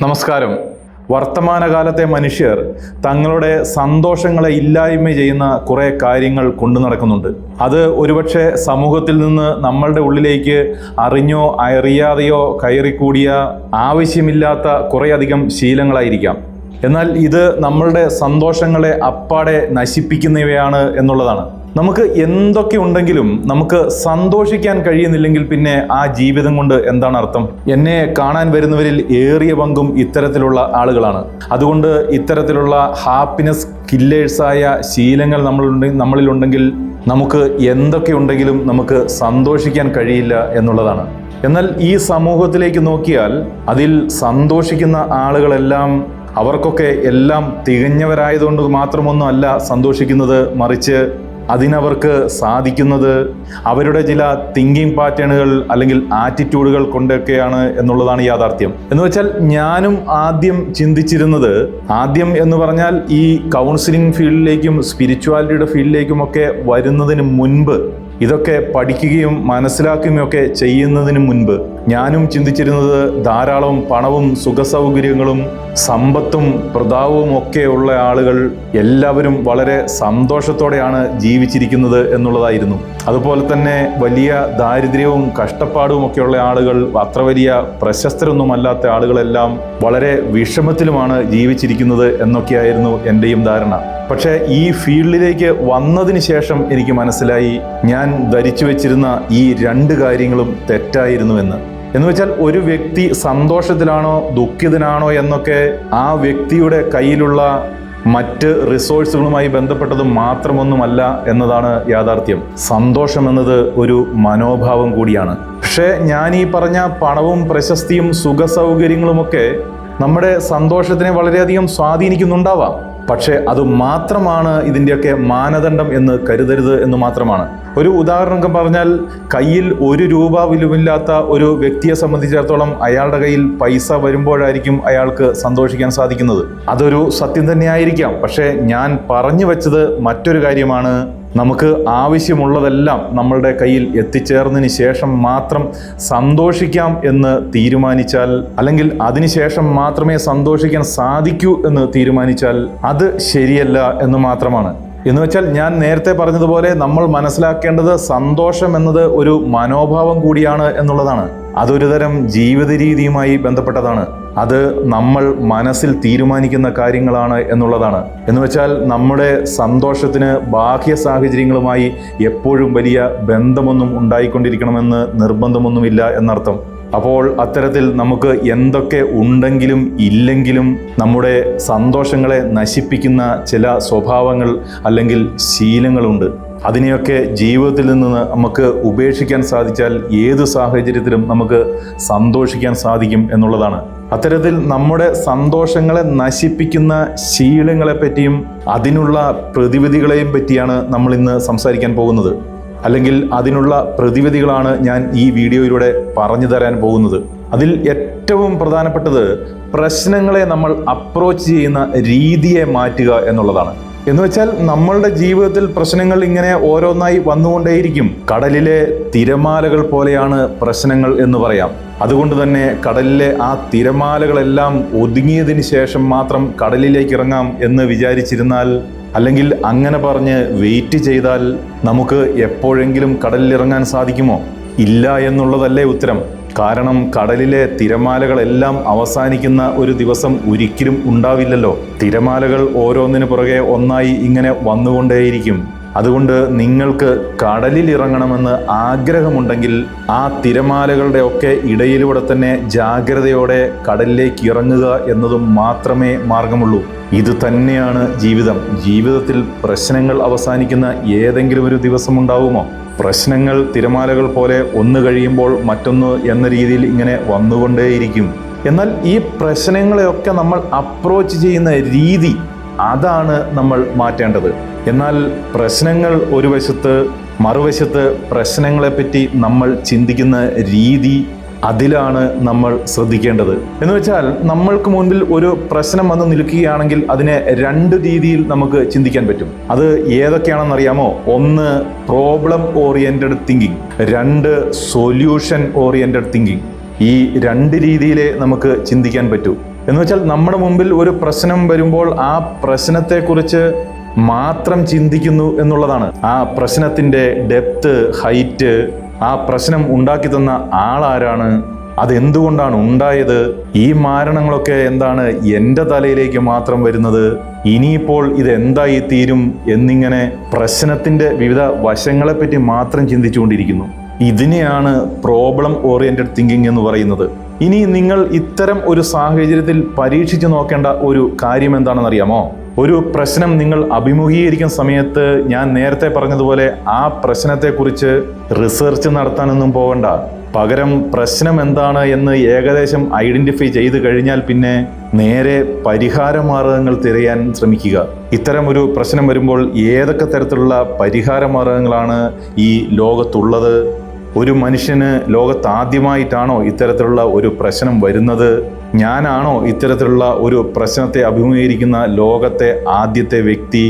നമസ്കാരം. വർത്തമാനകാലത്തെ മനുഷ്യർ തങ്ങളുടെ സന്തോഷങ്ങളെ ഇല്ലായ്മ ചെയ്യുന്ന കുറേ കാര്യങ്ങൾ കൊണ്ടു നടക്കുന്നുണ്ട്. അത് ഒരുപക്ഷെ സമൂഹത്തിൽ നിന്ന് നമ്മളുടെ ഉള്ളിലേക്ക് അറിഞ്ഞോ അറിയാതെയോ കയറിക്കൂടിയ ആവശ്യമില്ലാത്ത കുറേയധികം ശീലങ്ങളായിരിക്കാം. എന്നാൽ ഇത് നമ്മളുടെ സന്തോഷങ്ങളെ അപ്പാടെ നശിപ്പിക്കുന്നവയാണ് എന്നുള്ളതാണ്. നമുക്ക് എന്തൊക്കെ ഉണ്ടെങ്കിലും നമുക്ക് സന്തോഷിക്കാൻ കഴിയുന്നില്ലെങ്കിൽ പിന്നെ ആ ജീവിതം കൊണ്ട് എന്താണ് അർത്ഥം? എന്നെ കാണാൻ വരുന്നവരിൽ ഏറിയ പങ്കും ഇത്തരത്തിലുള്ള ആളുകളാണ്. അതുകൊണ്ട് ഇത്തരത്തിലുള്ള ഹാപ്പിനെസ് കില്ലേഴ്സായ ശീലങ്ങൾ നമ്മളിലുണ്ടെങ്കിൽ നമുക്ക് എന്തൊക്കെ ഉണ്ടെങ്കിലും നമുക്ക് സന്തോഷിക്കാൻ കഴിയില്ല എന്നുള്ളതാണ്. എന്നാൽ ഈ സമൂഹത്തിലേക്ക് നോക്കിയാൽ അതിൽ സന്തോഷിക്കുന്ന ആളുകളെല്ലാം അവർക്കൊക്കെ എല്ലാം തികഞ്ഞവരായതുകൊണ്ട് മാത്രമൊന്നും അല്ല സന്തോഷിക്കുന്നത്, മറിച്ച് അതിനവർക്ക് സാധിക്കുന്നത് അവരുടെ ചില തിങ്കിങ് പാറ്റേണുകൾ അല്ലെങ്കിൽ ആറ്റിറ്റ്യൂഡുകൾ കൊണ്ടൊക്കെയാണ് എന്നുള്ളതാണ് യാഥാർത്ഥ്യം. എന്ന് വെച്ചാൽ ഞാനും ആദ്യം ചിന്തിച്ചിരുന്നത്, ആദ്യം എന്ന് പറഞ്ഞാൽ ഈ കൗൺസിലിംഗ് ഫീൽഡിലേക്കും സ്പിരിച്വാലിറ്റിയുടെ ഫീൽഡിലേക്കും ഒക്കെ വരുന്നതിന് മുൻപ്, ഇതൊക്കെ പഠിക്കുകയും മനസ്സിലാക്കുകയും ഒക്കെ ചെയ്യുന്നതിന് മുൻപ് ഞാനും ചിന്തിച്ചിരുന്നത് ധാരാളം പണവും സുഖസൗകര്യങ്ങളും സമ്പത്തും പ്രതാപവും ഒക്കെ ഉള്ള ആളുകൾ എല്ലാവരും വളരെ സന്തോഷത്തോടെയാണ് ജീവിച്ചിരിക്കുന്നത് എന്നുള്ളതായിരുന്നു. അതുപോലെ തന്നെ വലിയ ദാരിദ്ര്യവും കഷ്ടപ്പാടും ഒക്കെയുള്ള ആളുകൾ, അത്ര വലിയ പ്രശസ്തരൊന്നുമല്ലാത്ത ആളുകളെല്ലാം വളരെ വിഷമത്തിലുമാണ് ജീവിച്ചിരിക്കുന്നത് എന്നൊക്കെയായിരുന്നു എൻ്റെയും ധാരണ. പക്ഷേ ഈ ഫീൽഡിലേക്ക് വന്നതിന് ശേഷം എനിക്ക് മനസ്സിലായി ഞാൻ ധരിച്ചു വെച്ചിരുന്ന ഈ രണ്ട് കാര്യങ്ങളും തെറ്റായിരുന്നുവെന്ന്. എന്ന് വെച്ചാൽ ഒരു വ്യക്തി സന്തോഷത്തിലാണോ ദുഃഖിതനാണോ എന്നൊക്കെ ആ വ്യക്തിയുടെ കയ്യിലുള്ള മറ്റ് റിസോഴ്സുകളുമായി ബന്ധപ്പെട്ടത് മാത്രമൊന്നുമല്ല എന്നതാണ് യാഥാർത്ഥ്യം. സന്തോഷം എന്നത് ഒരു മനോഭാവം കൂടിയാണ്. പക്ഷേ ഞാൻ ഈ പറഞ്ഞ പണവും പ്രശസ്തിയും സുഖസൗകര്യങ്ങളുമൊക്കെ നമ്മുടെ സന്തോഷത്തിനെ വളരെയധികം സ്വാധീനിക്കുന്നുണ്ടാവാം. പക്ഷേ അത് മാത്രമാണ് ഇതിൻ്റെയൊക്കെ മാനദണ്ഡം എന്ന് കരുതരുത് എന്ന് മാത്രമാണ്. ഒരു ഉദാഹരണം പറഞ്ഞാൽ, കയ്യിൽ ₹1 വിലുമില്ലാത്ത ഒരു വ്യക്തിയെ സംബന്ധിച്ചിടത്തോളം അയാളുടെ കയ്യിൽ പൈസ വരുമ്പോഴായിരിക്കും അയാൾക്ക് സന്തോഷിക്കാൻ സാധിക്കുന്നത്. അതൊരു സത്യം തന്നെയായിരിക്കാം. പക്ഷേ ഞാൻ പറഞ്ഞു വെച്ചത് മറ്റൊരു കാര്യമാണ്. നമുക്ക് ആവശ്യമുള്ളതെല്ലാം നമ്മളുടെ കയ്യിൽ എത്തിച്ചേർന്നതിന് ശേഷം മാത്രം സന്തോഷിക്കാം എന്ന് തീരുമാനിച്ചാൽ, അല്ലെങ്കിൽ അതിനുശേഷം മാത്രമേ സന്തോഷിക്കാൻ സാധിക്കൂ എന്ന് തീരുമാനിച്ചാൽ അത് ശരിയല്ല എന്ന് മാത്രമാണ്. എന്ന് വെച്ചാൽ ഞാൻ നേരത്തെ പറഞ്ഞതുപോലെ നമ്മൾ മനസ്സിലാക്കേണ്ടത് സന്തോഷം എന്നത് ഒരു മനോഭാവം കൂടിയാണ് എന്നുള്ളതാണ്. അതൊരു തരം ജീവിത രീതിയുമായി ബന്ധപ്പെട്ടതാണ്. അത് നമ്മൾ മനസ്സിൽ തീരുമാനിക്കുന്ന കാര്യങ്ങളാണ് എന്നുള്ളതാണ്. എന്ന് വെച്ചാൽ നമ്മുടെ സന്തോഷത്തിന് ബാഹ്യ സാഹചര്യങ്ങളുമായി എപ്പോഴും വലിയ ബന്ധമൊന്നും ഉണ്ടായിക്കൊണ്ടിരിക്കണമെന്ന് നിർബന്ധമൊന്നുമില്ല എന്നർത്ഥം. അപ്പോൾ അത്തരത്തിൽ നമുക്ക് എന്തൊക്കെ ഉണ്ടെങ്കിലും ഇല്ലെങ്കിലും നമ്മുടെ സന്തോഷങ്ങളെ നശിപ്പിക്കുന്ന ചില സ്വഭാവങ്ങൾ അല്ലെങ്കിൽ ശീലങ്ങളുണ്ട്. അതിനെയൊക്കെ ജീവിതത്തിൽ നിന്ന് നമുക്ക് ഉപേക്ഷിക്കാൻ സാധിച്ചാൽ ഏത് സാഹചര്യത്തിലും നമുക്ക് സന്തോഷിക്കാൻ സാധിക്കും എന്നുള്ളതാണ്. അത്തരത്തിൽ നമ്മുടെ സന്തോഷങ്ങളെ നശിപ്പിക്കുന്ന ശീലങ്ങളെപ്പറ്റിയും അതിനുള്ള പ്രതിവിധികളെയും പറ്റിയാണ് നമ്മൾ ഇന്ന് സംസാരിക്കാൻ പോകുന്നത്. അല്ലെങ്കിൽ അതിനുള്ള പ്രതിവിധികളാണ് ഞാൻ ഈ വീഡിയോയിലൂടെ പറഞ്ഞു തരാൻ പോകുന്നത്. അതിൽ ഏറ്റവും പ്രധാനപ്പെട്ടത് പ്രശ്നങ്ങളെ നമ്മൾ അപ്രോച്ച് ചെയ്യുന്ന രീതിയെ മാറ്റുക എന്നുള്ളതാണ്. എന്ന് വെച്ചാൽ നമ്മളുടെ ജീവിതത്തിൽ പ്രശ്നങ്ങൾ ഇങ്ങനെ ഓരോന്നായി വന്നുകൊണ്ടേയിരിക്കും. കടലിലെ തിരമാലകൾ പോലെയാണ് പ്രശ്നങ്ങൾ എന്ന് പറയാം. അതുകൊണ്ട് തന്നെ കടലിലെ ആ തിരമാലകളെല്ലാം ഒതുങ്ങിയതിന് ശേഷം മാത്രം കടലിലേക്ക് ഇറങ്ങാം എന്ന് വിചാരിച്ചിരുന്നാൽ, അല്ലെങ്കിൽ അങ്ങനെ പറഞ്ഞ് വെയിറ്റ് ചെയ്താൽ നമുക്ക് എപ്പോഴെങ്കിലും കടലിലിറങ്ങാൻ സാധിക്കുമോ? ഇല്ല എന്നുള്ളതല്ലേ ഉത്തരം. കാരണം കടലിലെ തിരമാലകളെല്ലാം അവസാനിക്കുന്ന ഒരു ദിവസം ഒരിക്കലും ഉണ്ടാവില്ലല്ലോ. തിരമാലകൾ ഓരോന്നിനു പുറകെ ഒന്നായി ഇങ്ങനെ വന്നുകൊണ്ടേയിരിക്കും. അതുകൊണ്ട് നിങ്ങൾക്ക് കടലിൽ ഇറങ്ങണമെന്ന് ആഗ്രഹമുണ്ടെങ്കിൽ ആ തിരമാലകളുടെ ഒക്കെ ഇടയിലൂടെ തന്നെ ജാഗ്രതയോടെ കടലിലേക്ക് ഇറങ്ങുക എന്നതും മാത്രമേ മാർഗമുള്ളൂ. ഇത് തന്നെയാണ് ജീവിതം. ജീവിതത്തിൽ പ്രശ്നങ്ങൾ അവസാനിക്കുന്ന ഏതെങ്കിലും ഒരു ദിവസം ഉണ്ടാവുമോ? പ്രശ്നങ്ങൾ തിരമാലകൾ പോലെ ഒന്ന് കഴിയുമ്പോൾ മറ്റൊന്ന് എന്ന രീതിയിൽ ഇങ്ങനെ വന്നുകൊണ്ടേയിരിക്കും. എന്നാൽ ഈ പ്രശ്നങ്ങളെയൊക്കെ നമ്മൾ അപ്രോച്ച് ചെയ്യുന്ന രീതി, അതാണ് നമ്മൾ മാറ്റേണ്ടത്. എന്നാൽ പ്രശ്നങ്ങൾ ഒരു വശത്ത്, മറുവശത്ത് പ്രശ്നങ്ങളെപ്പറ്റി നമ്മൾ ചിന്തിക്കുന്ന രീതി, അതിലാണ് നമ്മൾ ശ്രദ്ധിക്കേണ്ടത്. എന്ന് വെച്ചാൽ നമ്മൾക്ക് മുൻപിൽ ഒരു പ്രശ്നം വന്ന് നിൽക്കുകയാണെങ്കിൽ അതിനെ രണ്ട് രീതിയിൽ നമുക്ക് ചിന്തിക്കാൻ പറ്റും. അത് ഏതൊക്കെയാണെന്നറിയാമോ? ഒന്ന് പ്രോബ്ലം ഓറിയന്റഡ് തിങ്കിങ്, രണ്ട് സൊല്യൂഷൻ ഓറിയന്റഡ് തിങ്കിങ്. ഈ രണ്ട് രീതിയിലേ നമുക്ക് ചിന്തിക്കാൻ പറ്റൂ. എന്ന് വെച്ചാൽ നമ്മുടെ മുമ്പിൽ ഒരു പ്രശ്നം വരുമ്പോൾ ആ പ്രശ്നത്തെക്കുറിച്ച് മാത്രം ചിന്തിക്കുന്നു എന്നുള്ളതാണ്. ആ പ്രശ്നത്തിൻ്റെ ഡെപ്ത്, ഹൈറ്റ്, ആ പ്രശ്നം ഉണ്ടാക്കി തന്ന ആളാരാണ്, അതെന്തുകൊണ്ടാണ് ഉണ്ടായത്, ഈ മാരണങ്ങളൊക്കെ എന്താണ് എൻ്റെ തലയിലേക്ക് മാത്രം വരുന്നത്, ഇനിയിപ്പോൾ ഇത് എന്തായി തീരും എന്നിങ്ങനെ പ്രശ്നത്തിൻ്റെ വിവിധ വശങ്ങളെപ്പറ്റി മാത്രം ചിന്തിച്ചുകൊണ്ടിരിക്കുന്നു. ഇതിനെയാണ് പ്രോബ്ലം ഓറിയന്റഡ് തിങ്കിങ് എന്ന് പറയുന്നത്. ഇനി നിങ്ങൾ ഇത്തരം ഒരു സാഹചര്യത്തിൽ പരീക്ഷിച്ചു നോക്കേണ്ട ഒരു കാര്യം എന്താണെന്ന് അറിയാമോ? ഒരു പ്രശ്നം നിങ്ങൾ അഭിമുഖീകരിക്കുന്ന സമയത്ത് ഞാൻ നേരത്തെ പറഞ്ഞതുപോലെ ആ പ്രശ്നത്തെക്കുറിച്ച് റിസർച്ച് നടത്താനൊന്നും പോകണ്ട. പകരം പ്രശ്നം എന്താണ് എന്ന് ഏകദേശം ഐഡന്റിഫൈ ചെയ്ത് കഴിഞ്ഞാൽ പിന്നെ നേരെ പരിഹാര മാർഗങ്ങൾ തിരയാൻ ശ്രമിക്കുക. ഇത്തരം ഒരു പ്രശ്നം വരുമ്പോൾ ഏതൊക്കെ തരത്തിലുള്ള പരിഹാര മാർഗങ്ങളാണ് ഈ ലോകത്തുള്ളത്? ഒരു മനുഷ്യന് ലോകത്ത് ആദ്യമായിട്ടാണോ ഇത്തരത്തിലുള്ള ഒരു പ്രശ്നം വരുന്നത്? ഞാനാണോ ഇത്തരത്തിലുള്ള ഒരു പ്രശ്നത്തെ അഭിമുഖീകരിക്കുന്ന ലോകത്തെ ആദ്യത്തെ വ്യക്തി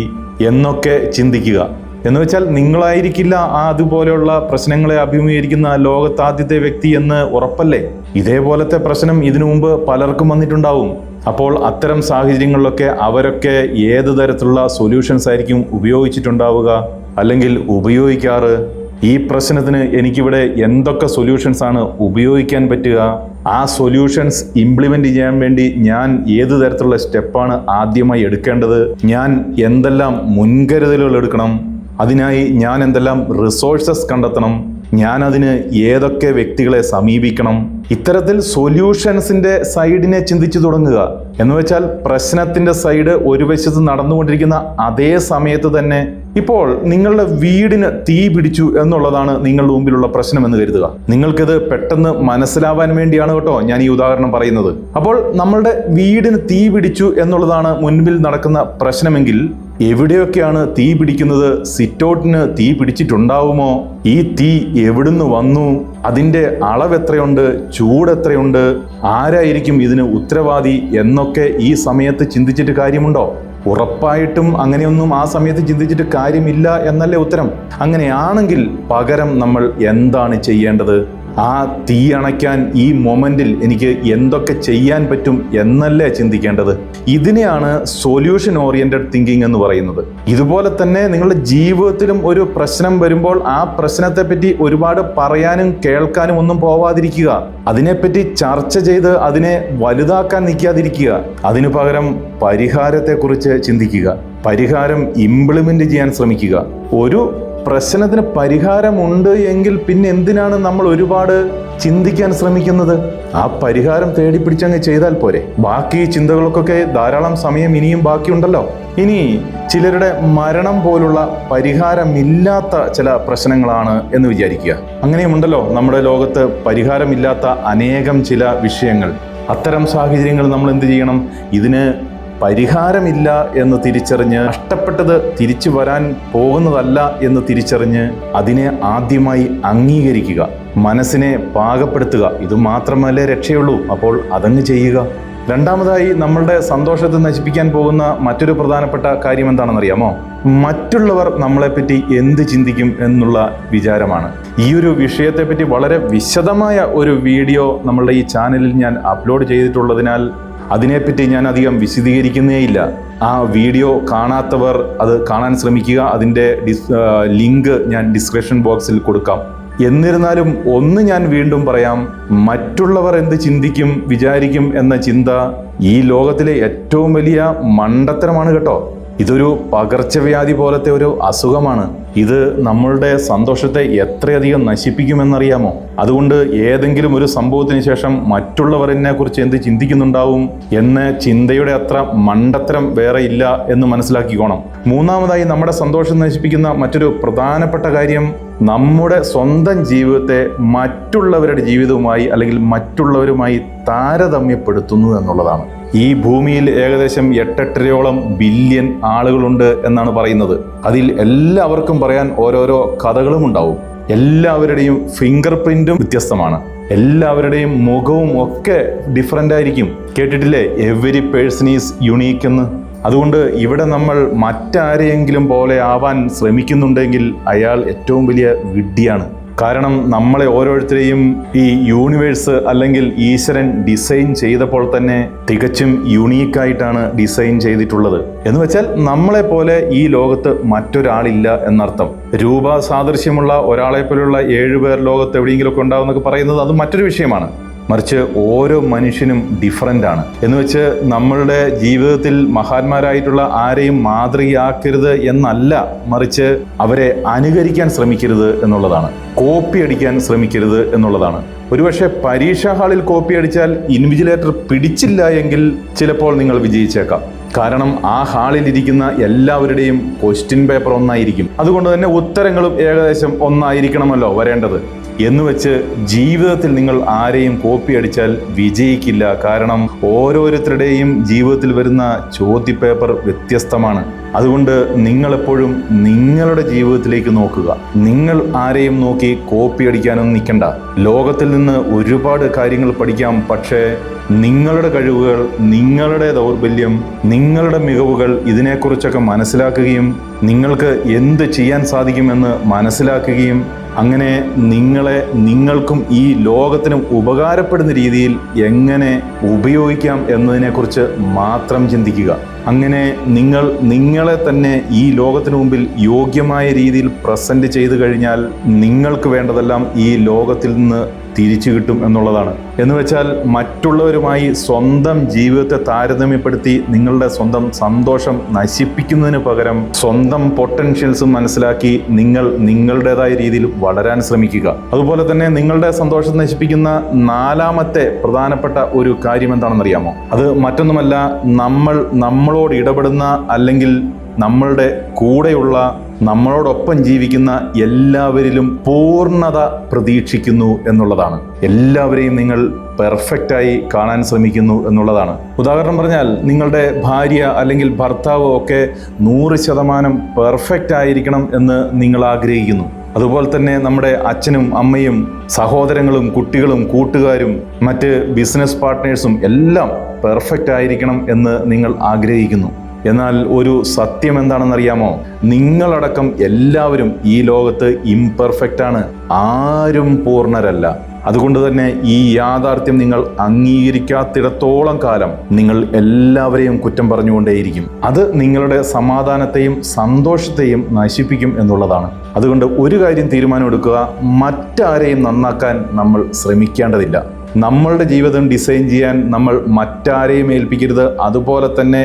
എന്നൊക്കെ ചിന്തിക്കുക. എന്ന് വെച്ചാൽ നിങ്ങളായിരിക്കില്ല അതുപോലെയുള്ള പ്രശ്നങ്ങളെ അഭിമുഖീകരിക്കുന്ന ലോകത്ത് ആദ്യത്തെ വ്യക്തി എന്ന് ഉറപ്പല്ലേ? ഇതേപോലത്തെ പ്രശ്നം ഇതിനു മുമ്പ് പലർക്കും വന്നിട്ടുണ്ടാവും. അപ്പോൾ അത്തരം സാഹചര്യങ്ങളിലൊക്കെ അവരൊക്കെ ഏത് തരത്തിലുള്ള സൊല്യൂഷൻസ് ആയിരിക്കും ഉപയോഗിച്ചിട്ടുണ്ടാവുക, അല്ലെങ്കിൽ ഉപയോഗിക്കാറ്? ഈ പ്രശ്നത്തിന് എനിക്കിവിടെ എന്തൊക്കെ സൊല്യൂഷൻസ് ആണ് ഉപയോഗിക്കാൻ പറ്റുക? ആ സൊല്യൂഷൻസ് ഇംപ്ലിമെന്റ് ചെയ്യാൻ വേണ്ടി ഞാൻ ഏത് തരത്തിലുള്ള സ്റ്റെപ്പാണ് ആദ്യമായി എടുക്കേണ്ടത്? ഞാൻ എന്തെല്ലാം മുൻകരുതലുകൾ എടുക്കണം? അതിനായി ഞാൻ എന്തെല്ലാം റിസോഴ്സസ് കണ്ടെത്തണം? ഞാൻ അതിന് ഏതൊക്കെ വ്യക്തികളെ സമീപിക്കണം? ഇത്തരത്തിൽ സൊല്യൂഷൻസിന്റെ സൈഡിനെ ചിന്തിച്ചു തുടങ്ങുക. എന്ന് വെച്ചാൽ പ്രശ്നത്തിന്റെ സൈഡ് ഒരു വശത്ത് നടന്നുകൊണ്ടിരിക്കുന്ന അതേ സമയത്ത് തന്നെ ഇപ്പോൾ നിങ്ങളുടെ വീടിന് തീ പിടിച്ചു എന്നുള്ളതാണ് നിങ്ങളുടെ മുമ്പിലുള്ള പ്രശ്നം എന്ന് കരുതുക. നിങ്ങൾക്കിത് പെട്ടെന്ന് മനസ്സിലാവാൻ വേണ്ടിയാണ് കേട്ടോ ഞാൻ ഈ ഉദാഹരണം പറയുന്നത്. അപ്പോൾ നമ്മളുടെ വീടിന് തീ പിടിച്ചു എന്നുള്ളതാണ് മുൻപിൽ നടക്കുന്ന പ്രശ്നമെങ്കിൽ എവിടെയൊക്കെയാണ് തീ പിടിക്കുന്നത്? സിറ്റൗട്ടിന് തീ പിടിച്ചിട്ടുണ്ടാവുമോ? ഈ തീ എവിടുന്ന് വന്നു? അതിൻ്റെ അളവ് എത്രയുണ്ട്? ചൂട് എത്രയുണ്ട്? ആരായിരിക്കും ഇതിന് ഉത്തരവാദി എന്നൊക്കെ ഈ സമയത്ത് ചിന്തിച്ചിട്ട് കാര്യമുണ്ടോ? ഉറപ്പായിട്ടും അങ്ങനെയൊന്നും ആ സമയത്ത് ചിന്തിച്ചിട്ട് കാര്യമില്ല എന്നല്ലേ ഉത്തരം. അങ്ങനെയാണെങ്കിൽ പകരം നമ്മൾ എന്താണ് ചെയ്യേണ്ടത്? ആ തീ അണയ്ക്കാൻ ഈ മൊമെന്റിൽ എനിക്ക് എന്തൊക്കെ ചെയ്യാൻ പറ്റും എന്നല്ലേ ചിന്തിക്കേണ്ടത്. ഇതിനെയാണ് സൊല്യൂഷൻ ഓറിയന്റഡ് തിങ്കിങ് എന്ന് പറയുന്നത്. ഇതുപോലെ തന്നെ നിങ്ങളുടെ ജീവിതത്തിലും ഒരു പ്രശ്നം വരുമ്പോൾ ആ പ്രശ്നത്തെപ്പറ്റി ഒരുപാട് പറയാനും കേൾക്കാനും ഒന്നും പോവാതിരിക്കുക. അതിനെപ്പറ്റി ചർച്ച ചെയ്ത് അതിനെ വലുതാക്കാൻ നിൽക്കാതിരിക്കുക. അതിനു പകരം പരിഹാരത്തെക്കുറിച്ച് ചിന്തിക്കുക. പരിഹാരം ഇംപ്ലിമെന്റ് ചെയ്യാൻ ശ്രമിക്കുക. ഒരു പ്രശ്നത്തിന് പരിഹാരമുണ്ട് എങ്കിൽ പിന്നെ എന്തിനാണ് നമ്മൾ ഒരുപാട് ചിന്തിക്കാൻ ശ്രമിക്കുന്നത്? ആ പരിഹാരം തേടിപ്പിടിച്ചങ്ങ് ചെയ്താൽ പോരെ. ബാക്കി ചിന്തകൾക്കൊക്കെ ധാരാളം സമയം ഇനിയും ബാക്കിയുണ്ടല്ലോ. ഇനി ചിലരുടെ മരണം പോലുള്ള പരിഹാരമില്ലാത്ത ചില പ്രശ്നങ്ങളാണ് എന്ന് വിചാരിക്കുക. അങ്ങനെയുമുണ്ടല്ലോ നമ്മുടെ ലോകത്ത് പരിഹാരമില്ലാത്ത അനേകം ചില വിഷയങ്ങൾ. അത്തരം സാഹചര്യങ്ങൾ നമ്മൾ എന്ത് ചെയ്യണം? ഇതിന് പരിഹാരമില്ല എന്ന് തിരിച്ചറിഞ്ഞ്, നഷ്ടപ്പെട്ടത് തിരിച്ചു വരാൻ പോകുന്നതല്ല എന്ന് തിരിച്ചറിഞ്ഞ് അതിനെ ആദ്യമായി അംഗീകരിക്കുക. മനസ്സിനെ പാകപ്പെടുത്തുക. ഇത് മാത്രമല്ലേ രക്ഷയുള്ളൂ. അപ്പോൾ അതങ്ങ് ചെയ്യുക. രണ്ടാമതായി നമ്മളുടെ സന്തോഷത്തെ നശിപ്പിക്കാൻ പോകുന്ന മറ്റൊരു പ്രധാനപ്പെട്ട കാര്യം എന്താണെന്നറിയാമോ? മറ്റുള്ളവർ നമ്മളെപ്പറ്റി എന്ത് ചിന്തിക്കും എന്നുള്ള വിചാരമാണ്. ഈ ഒരു വിഷയത്തെപ്പറ്റി വളരെ വിശദമായ ഒരു വീഡിയോ നമ്മളുടെ ഈ ചാനലിൽ ഞാൻ അപ്ലോഡ് ചെയ്തിട്ടുള്ളതിനാൽ അതിനെപ്പറ്റി ഞാൻ അധികം വിശദീകരിക്കുന്നേയില്ല. ആ വീഡിയോ കാണാത്തവർ അത് കാണാൻ ശ്രമിക്കുക. അതിൻ്റെ ലിങ്ക് ഞാൻ ഡിസ്ക്രിപ്ഷൻ ബോക്സിൽ കൊടുക്കാം. എന്നിരുന്നാലും ഒന്ന് ഞാൻ വീണ്ടും പറയാം, മറ്റുള്ളവർ എന്ത് ചിന്തിക്കും, വിചാരിക്കും എന്ന ചിന്ത ഈ ലോകത്തിലെ ഏറ്റവും വലിയ മണ്ടത്തരമാണ് കേട്ടോ. ഇതൊരു പകർച്ചവ്യാധി പോലത്തെ ഒരു അസുഖമാണ്. ഇത് നമ്മളുടെ സന്തോഷത്തെ എത്രയധികം നശിപ്പിക്കുമെന്നറിയാമോ? അതുകൊണ്ട് ഏതെങ്കിലും ഒരു സംഭവത്തിന് ശേഷം മറ്റുള്ളവർ എന്നെക്കുറിച്ച് എന്ത് ചിന്തിക്കുന്നുണ്ടാവും എന്ന ചിന്തയുടെ അത്ര മണ്ടത്തരം വേറെ ഇല്ല എന്ന് മനസ്സിലാക്കിക്കോണം. മൂന്നാമതായി നമ്മുടെ സന്തോഷം നശിപ്പിക്കുന്ന മറ്റൊരു പ്രധാനപ്പെട്ട കാര്യം നമ്മുടെ സ്വന്തം ജീവിതത്തെ മറ്റുള്ളവരുടെ ജീവിതവുമായി അല്ലെങ്കിൽ മറ്റുള്ളവരുമായി താരതമ്യപ്പെടുത്തുന്നു എന്നുള്ളതാണ്. ഈ ഭൂമിയിൽ ഏകദേശം 8 ബില്യൺ ആളുകളുണ്ട് എന്നാണ് പറയുന്നത്. അതിൽ എല്ലാവർക്കും പറയാൻ ഓരോരോ കഥകളും ഉണ്ടാവും. എല്ലാവരുടെയും ഫിംഗർ പ്രിന്റും വ്യത്യസ്തമാണ്. എല്ലാവരുടെയും മുഖവും ഒക്കെ ഡിഫറൻ്റ് ആയിരിക്കും. കേട്ടിട്ടില്ലേ, എവരി പേഴ്സൺ ഈസ് യുണീക്ക് എന്ന്? അതുകൊണ്ട് ഇവിടെ നമ്മൾ മറ്റാരെയെങ്കിലും പോലെ ആവാൻ ശ്രമിക്കുന്നുണ്ടെങ്കിൽ അയാൾ ഏറ്റവും വലിയ വിഡ്ഢിയാണ്. കാരണം നമ്മളെ ഓരോരുത്തരെയും ഈ യൂണിവേഴ്സ് അല്ലെങ്കിൽ ഈശ്വരൻ ഡിസൈൻ ചെയ്തപ്പോൾ തന്നെ തികച്ചും യുണീക്കായിട്ടാണ് ഡിസൈൻ ചെയ്തിട്ടുള്ളത്. എന്ന് വെച്ചാൽ നമ്മളെപ്പോലെ ഈ ലോകത്ത് മറ്റൊരാളില്ല എന്നർത്ഥം. രൂപസാദൃശ്യമുള്ള ഒരാളെ പോലുള്ള 7 പേർ ലോകത്ത് എവിടെയെങ്കിലുമൊക്കെ ഉണ്ടാവുമെന്നൊക്കെ പറയുന്നത് അത് മറ്റൊരു വിഷയമാണ്. മറിച്ച് ഓരോ മനുഷ്യനും ഡിഫറൻ്റ് ആണ്. എന്ന് വെച്ച് നമ്മളുടെ ജീവിതത്തിൽ മഹാന്മാരായിട്ടുള്ള ആരെയും മാതൃകയാക്കരുത് എന്നല്ല, മറിച്ച് അവരെ അനുകരിക്കാൻ ശ്രമിക്കരുത് എന്നുള്ളതാണ്. കോപ്പി അടിക്കാൻ ശ്രമിക്കരുത് എന്നുള്ളതാണ്. ഒരുപക്ഷെ പരീക്ഷാ ഹാളിൽ കോപ്പി അടിച്ചാൽ ഇൻവിജിലേറ്റർ പിടിച്ചില്ല എങ്കിൽ ചിലപ്പോൾ നിങ്ങൾ വിജയിച്ചേക്കാം. കാരണം ആ ഹാളിൽ ഇരിക്കുന്ന എല്ലാവരുടെയും ക്വസ്റ്റ്യൻ പേപ്പർ ഒന്നായിരിക്കും. അതുകൊണ്ട് തന്നെ ഉത്തരങ്ങളും ഏകദേശം ഒന്നായിരിക്കണമല്ലോ വരേണ്ടത്. എന്ന് വെച്ച് ജീവിതത്തിൽ നിങ്ങൾ ആരെയും കോപ്പി അടിച്ചാൽ വിജയിക്കില്ല. കാരണം ഓരോരുത്തരുടെയും ജീവിതത്തിൽ വരുന്ന ചോദ്യപേപ്പർ വ്യത്യസ്തമാണ്. അതുകൊണ്ട് നിങ്ങളെപ്പോഴും നിങ്ങളുടെ ജീവിതത്തിലേക്ക് നോക്കുക. നിങ്ങൾ ആരെയും നോക്കി കോപ്പി അടിക്കാനൊന്നും നിൽക്കണ്ട. ലോകത്തിൽ നിന്ന് ഒരുപാട് കാര്യങ്ങൾ പഠിക്കാം. പക്ഷേ നിങ്ങളുടെ കഴിവുകൾ, നിങ്ങളുടെ ദൗർബല്യം, നിങ്ങളുടെ മികവുകൾ ഇതിനെക്കുറിച്ചൊക്കെ മനസ്സിലാക്കുകയും നിങ്ങൾക്ക് എന്ത് ചെയ്യാൻ സാധിക്കുമെന്ന് മനസ്സിലാക്കുകയും അങ്ങനെ നിങ്ങളെ നിങ്ങൾക്കും ഈ ലോകത്തിനും ഉപകാരപ്പെടുന്ന രീതിയിൽ എങ്ങനെ ഉപയോഗിക്കാം എന്നതിനെക്കുറിച്ച് മാത്രം ചിന്തിക്കുക. അങ്ങനെ നിങ്ങളെ തന്നെ ഈ ലോകത്തിനു മുമ്പിൽ യോഗ്യമായ രീതിയിൽ പ്രസന്റ് ചെയ്തു കഴിഞ്ഞാൽ നിങ്ങൾക്ക് വേണ്ടതെല്ലാം ഈ ലോകത്തിൽ നിന്ന് തിരിച്ചു കിട്ടും എന്നുള്ളതാണ്. എന്ന് വെച്ചാൽ മറ്റുള്ളവരുമായി സ്വന്തം ജീവിതത്തെ താരതമ്യപ്പെടുത്തി നിങ്ങളുടെ സ്വന്തം സന്തോഷം നശിപ്പിക്കുന്നതിന് പകരം സ്വന്തം പൊട്ടൻഷ്യൽസും മനസ്സിലാക്കി നിങ്ങൾ നിങ്ങളുടേതായ രീതിയിൽ വളരാൻ ശ്രമിക്കുക. അതുപോലെ തന്നെ നിങ്ങളുടെ സന്തോഷം നശിപ്പിക്കുന്ന 4ാമത്തെ പ്രധാനപ്പെട്ട ഒരു കാര്യം എന്താണെന്നറിയാമോ? അത് മറ്റൊന്നുമല്ല, നമ്മളോട് ഇടപെടുന്ന അല്ലെങ്കിൽ നമ്മളുടെ കൂടെയുള്ള നമ്മളോടൊപ്പം ജീവിക്കുന്ന എല്ലാവരിലും പൂർണ്ണത പ്രതീക്ഷിക്കുന്നു എന്നുള്ളതാണ്. എല്ലാവരെയും നിങ്ങൾ പെർഫെക്റ്റായി കാണാൻ ശ്രമിക്കുന്നു എന്നുള്ളതാണ്. ഉദാഹരണം പറഞ്ഞാൽ നിങ്ങളുടെ ഭാര്യ അല്ലെങ്കിൽ ഭർത്താവ് ഒക്കെ 100% പെർഫെക്റ്റ് ആയിരിക്കണം എന്ന് നിങ്ങൾ ആഗ്രഹിക്കുന്നു. അതുപോലെ തന്നെ നമ്മുടെ അച്ഛനും അമ്മയും സഹോദരങ്ങളും കുട്ടികളും കൂട്ടുകാരും മറ്റ് ബിസിനസ് പാർട്ട്നേഴ്സും എല്ലാം പെർഫെക്റ്റ് ആയിരിക്കണം എന്ന് നിങ്ങൾ ആഗ്രഹിക്കുന്നു. എന്നാൽ ഒരു സത്യം എന്താണെന്നറിയാമോ? നിങ്ങളടക്കം എല്ലാവരും ഈ ലോകത്ത് ഇംപെർഫെക്റ്റ് ആണ്. ആരും പൂർണ്ണരല്ല. അതുകൊണ്ട് തന്നെ ഈ യാഥാർത്ഥ്യം നിങ്ങൾ അംഗീകരിക്കാത്തിടത്തോളം കാലം നിങ്ങൾ എല്ലാവരെയും കുറ്റം പറഞ്ഞുകൊണ്ടേയിരിക്കും. അത് നിങ്ങളുടെ സമാധാനത്തെയും സന്തോഷത്തെയും നശിപ്പിക്കും എന്നുള്ളതാണ്. അതുകൊണ്ട് ഒരു കാര്യം തീരുമാനമെടുക്കുക: മറ്റാരെയും നന്നാക്കാൻ നമ്മൾ ശ്രമിക്കേണ്ടതില്ല. നമ്മളുടെ ജീവിതം ഡിസൈൻ ചെയ്യാൻ നമ്മൾ മറ്റാരെയും ഏൽപ്പിക്കരുത്. അതുപോലെ തന്നെ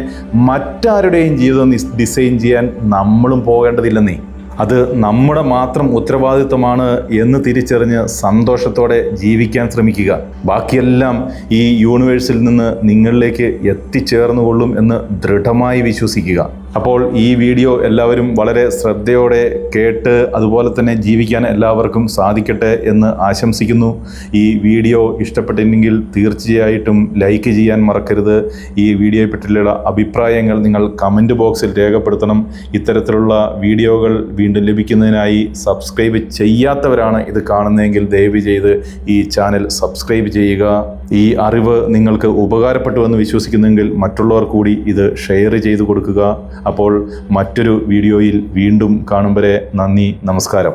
മറ്റാരുടെയും ജീവിതം ഡിസൈൻ ചെയ്യാൻ നമ്മളും പോകേണ്ടതില്ലെന്നേ. അത് നമ്മുടെ മാത്രം ഉത്തരവാദിത്വമാണ് എന്ന് തിരിച്ചറിഞ്ഞ് സന്തോഷത്തോടെ ജീവിക്കാൻ ശ്രമിക്കുക. ബാക്കിയെല്ലാം ഈ യൂണിവേഴ്സിൽ നിന്ന് നിങ്ങളിലേക്ക് എത്തിച്ചേർന്നുകൊള്ളും എന്ന് ദൃഢമായി വിശ്വസിക്കുക. അപ്പോൾ ഈ വീഡിയോ എല്ലാവരും വളരെ ശ്രദ്ധയോടെ കേട്ട് അതുപോലെ തന്നെ ജീവിക്കാൻ എല്ലാവർക്കും സാധിക്കട്ടെ എന്ന് ആശംസിക്കുന്നു. ഈ വീഡിയോ ഇഷ്ടപ്പെട്ടിട്ടുണ്ടെങ്കിൽ തീർച്ചയായിട്ടും ലൈക്ക് ചെയ്യാൻ മറക്കരുത്. ഈ വീഡിയോയെ പറ്റിയുള്ള അഭിപ്രായങ്ങൾ നിങ്ങൾ കമൻറ്റ് ബോക്സിൽ രേഖപ്പെടുത്തണം. ഇത്തരത്തിലുള്ള വീഡിയോകൾ വീണ്ടും ലഭിക്കുന്നതിനായി സബ്സ്ക്രൈബ് ചെയ്യാത്തവരാണ് ഇത് കാണുന്നതെങ്കിൽ ദയവ് ചെയ്ത് ഈ ചാനൽ സബ്സ്ക്രൈബ് ചെയ്യുക. ഈ അറിവ് നിങ്ങൾക്ക് ഉപകാരപ്പെട്ടുവെന്ന് വിശ്വസിക്കുന്നെങ്കിൽ മറ്റുള്ളവർ കൂടി ഇത് ഷെയർ ചെയ്തു കൊടുക്കുക. അപ്പോൾ മറ്റൊരു വീഡിയോയിൽ വീണ്ടും കാണും വരെ നന്ദി, നമസ്കാരം.